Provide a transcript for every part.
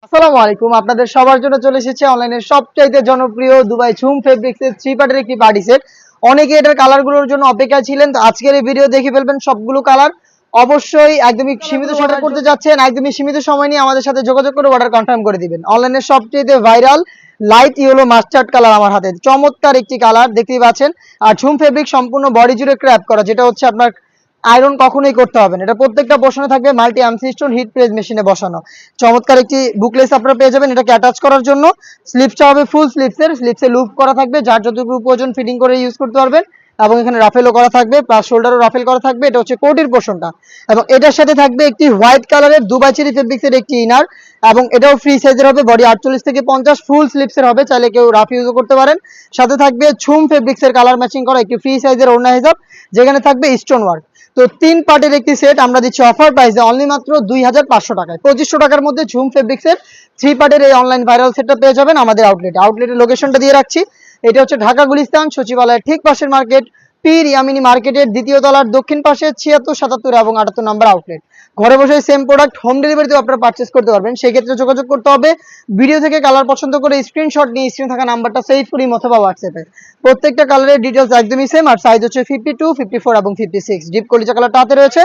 আসসালামু আলাইকুম, আপনাদের সবার জন্য চলে এসেছে অনলাইনের সবচাইতে জনপ্রিয় দুবাই ঝুম ফেব্রিক্স এর থ্রি পার্টের একটি পার্টি সেট। অনেকে এটার কালারগুলোর জন্য অপেক্ষা ছিলেন, তো আজকের এই ভিডিও দেখে ফেলবেন সবগুলো কালার। অবশ্যই একদমই সীমিত অর্ডার করতে যাচ্ছেন, একদমই সীমিত সময় নিয়ে আমাদের সাথে যোগাযোগ করে অর্ডার কনফার্ম করে দিবেন। অনলাইনের সবচেয়ে viral light yellow mustard colour আমার হাতে, চমৎকার একটি কালার দেখতেই পাচ্ছেন। আর ঝুম ফেব্রিক সম্পূর্ণ বডি জুড়ে ক্র্যাপ করা, যেটা হচ্ছে আপনার আয়রন কখনোই করতে হবে না। এটা প্রত্যেকটা বসানো থাকবে মাল্টি আর্মসিস্টন হিট প্রেস মেশিনে বসানো। চমৎকার একটি বুকলেস আপনারা পেয়ে যাবেন এটাকে অ্যাটাচ করার জন্য। স্লিপসটা হবে ফুল স্লিপসের, স্লিপসে লুপ করা থাকবে, যার যতটুকু প্রয়োজন ফিটিং করে ইউজ করতে পারবেন। এবং এখানে রাফেলও করা থাকবে, প্লাস শোল্ডারও রাফেল করা থাকবে। এটা হচ্ছে কোটির পোর্শনটা। এবং এটার সাথে থাকবে একটি হোয়াইট কালারের দুবাই চেরি ফেব্রিক্সের একটি ইনার, এবং এটাও ফ্রি সাইজের হবে, বডি 48 থেকে 50, ফুল স্লিপসের হবে, চাইলে কেউ রাফ ইউজও করতে পারেন। সাথে থাকবে ঝুম ফেব্রিক্সের কালার ম্যাচিং করা একটি ফ্রি সাইজের ওড়না হিসাব, যেখানে থাকবে স্টোন ওয়ার্ক। তো 3 পার্টের একটি সেট আমরা দিচ্ছি অফার প্রাইসে অনলি মাত্র 2500 টাকায়। 2500 টাকার মধ্যে ঝুম ফেব্রিক্সের 3 পার্টের এই অনলাইন ভাইরাল সেটটা পেয়ে যাবেন আমাদের আউটলেটে। আউটলেটের লোকেশনটা দিয়ে রাখছি, এটা হচ্ছে ঢাকা গুলিস্তান সচিবালয়ের ঠিক পাশের মার্কেট, পীর ইয়ামিনী মার্কেটের দ্বিতীয় তলার দক্ষিণ পাশে 76, 77 এবং 78 নম্বর আউটলেট। ঘরে বসে সেম প্রোডাক্ট হোম ডেলিভারিতেও আপনারা পারচেস করতে পারবেন। সেই ক্ষেত্রে যোগাযোগ করতে হবে ভিডিও থেকে কালার পছন্দ করে স্ক্রিনশট নিয়ে স্ক্রিনে থাকা নাম্বারটা সেভ করি অথবা হোয়াটসঅ্যাপে। প্রত্যেকটা কালারের ডিটেলস একদমই সেম, আর সাইজ হচ্ছে 52, 54 এবং 56। ডিপ কলিজা কালারটা হাতে রয়েছে,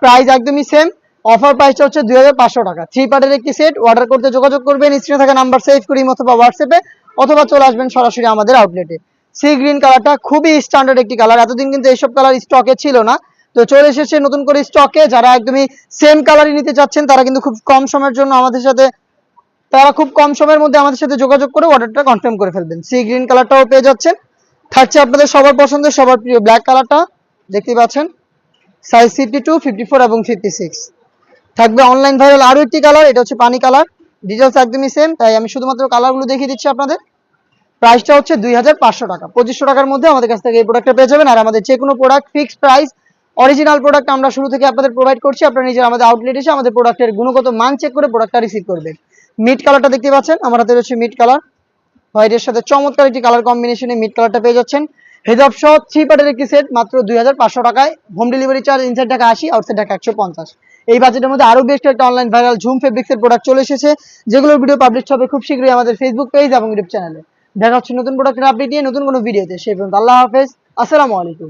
প্রাইস একদমই সেম। অফার প্রাইসটা হচ্ছে 2500 টাকা। 3 পার্টের একটি সেট অর্ডার করতে যোগাযোগ করবেন স্ক্রিনে থাকা নাম্বার সেভ করি অথবা হোয়াটসঅ্যাপে, অথবা চলে আসবেন সরাসরি আমাদের আউটলেটে। সি গ্রিন কালারটা খুবই স্ট্যান্ডার্ড একটি কালার, এতদিন কিন্তু এইসব কালার স্টকে ছিল না, তো চলে এসেছে নতুন করে স্টকে। যারা একদমই সেম কালারই নিতে চাচ্ছেন তারা কিন্তু খুব কম সময়ের জন্য আমাদের সাথে খুব কম সময়ের মধ্যে আমাদের সাথে যোগাযোগ করে অর্ডারটা কনফার্ম করে ফেলবেন। সি গ্রিন কালারটাও পেয়ে যাচ্ছেন। থাকছে আপনাদের সবার পছন্দের সবার প্রিয় ব্ল্যাক কালারটা, দেখতেই পাচ্ছেন, সাইজ 52, 54 এবং 56। থাকবে অনলাইন ভাইরাল আরো একটি কালার, এটা হচ্ছে পানি কালার। ডিটেলস একদমই সেম, তাই আমি শুধুমাত্র কালারগুলো দেখিয়ে দিচ্ছি আপনাদের। প্রাইসটা হচ্ছে 2500 টাকা। 2500 টাকার মধ্যে আমাদের কাছ থেকে এই প্রোডাক্টটা পেয়ে যাবেন। আর আমাদের যে কোনো product fixed price, original product আমরা শুরু থেকে আপনাদের প্রোভাইড করছি। আপনারা নিজের আমাদের আউটলেট এসে আমাদের প্রোডাক্টের গুণগত মান চেক করে প্রোডাক্টটা রিসিভ করবেন। মিড কালারটা দেখতে পাচ্ছেন আমার হাতে রয়েছে মিড কালার, হোয়াইটের সাথে চমৎকার একটি কালার কম্বিনেশনে মিড কালারটা পেয়ে যাচ্ছেন। হেজাব সহ 3 পার্টের একটি সেট মাত্র 2500 টাকায়। হোম ডেলিভারি চার্জ ইনসাইড টাকা 80, আউটসাইড টাকা 150। এই বাজেটের মধ্যে আরো বেস্ট একটা অনলাইন ভাইরাল ঝুম ফেব্রিক্সের প্রোডাক্ট চলে এসেছে, যেগুলোর ভিডিও পাবলিশ হবে খুব শীঘ্রই আমাদের ফেসবুক পেজ এবং ইউটিউব চ্যানেলে। দেখা হচ্ছে নতুন প্রোডাক্টের আপডেট নিয়ে নতুন কোনো ভিডিওতে। সেই পর্যন্ত আল্লাহ হাফেজ, আসসালামু আলাইকুম।